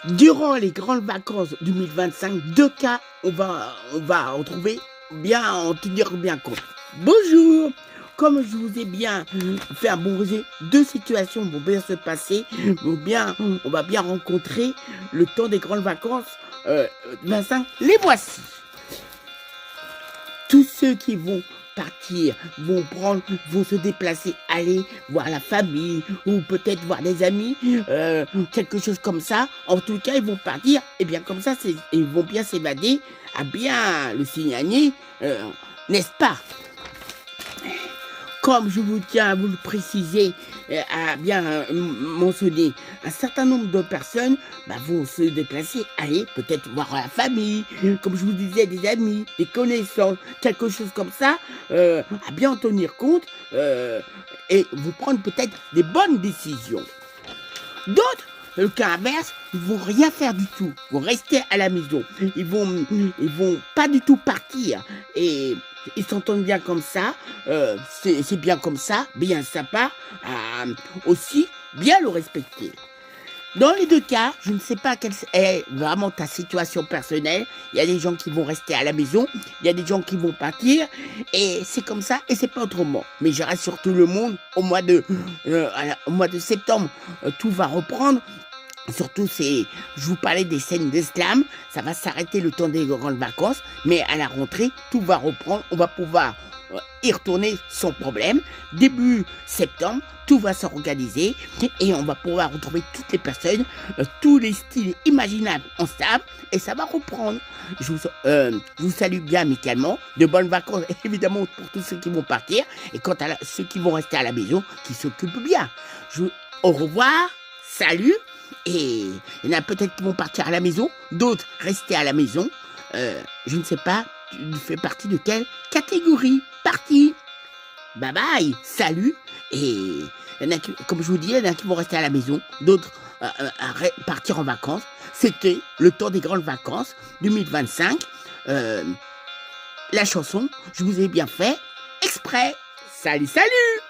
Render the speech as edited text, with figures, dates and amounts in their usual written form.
Durant les grandes vacances 2025, deux cas, on va en trouver bien, en tenir bien compte. Bonjour! Comme je vous ai bien fait un bon résumé, deux situations vont bien se passer, on va bien rencontrer le temps des grandes vacances 25. Les voici. Tous ceux qui vont partir, vont se déplacer, aller voir la famille ou peut-être voir des amis, quelque chose comme ça. En tout cas, ils vont partir et bien comme ça, ils vont bien s'évader à bien le signaler, n'est-ce pas? Comme je vous tiens à vous le préciser, à bien mentionner, un certain nombre de personnes vont se déplacer, aller peut-être voir la famille, comme je vous disais, des amis, des connaissances, quelque chose comme ça, à bien en tenir compte et vous prendre peut-être des bonnes décisions. D'autres, le cas inverse, ils vont rien faire du tout, ils vont rester à la maison, ils vont pas du tout partir et ils s'entendent bien comme ça, c'est bien comme ça, bien sympa, aussi bien le respecter. Dans les deux cas, je ne sais pas quelle est vraiment ta situation personnelle. Il y a des gens qui vont rester à la maison, il y a des gens qui vont partir, et c'est comme ça, et c'est pas autrement. Mais je rassure tout le monde, au mois de septembre, tout va reprendre. Surtout, je vous parlais des scènes d'islam, ça va s'arrêter le temps des grandes vacances, mais à la rentrée, tout va reprendre, on va pouvoir y retourner sans problème. Début septembre, tout va s'organiser et on va pouvoir retrouver toutes les personnes, tous les styles imaginables en stable et ça va reprendre. Je vous salue bien amicalement, de bonnes vacances évidemment pour tous ceux qui vont partir et quant à ceux qui vont rester à la maison, qui s'occupent bien. Au revoir, salut. Et il y en a peut-être qui vont partir à la maison, d'autres rester à la maison. Je ne sais pas, tu fais partie de quelle catégorie? Parti. Bye bye, salut. Et il y en a qui, comme je vous dis, il y en a qui vont rester à la maison, d'autres partir en vacances. C'était le temps des grandes vacances 2025. La chanson, je vous ai bien fait exprès. Salut, salut!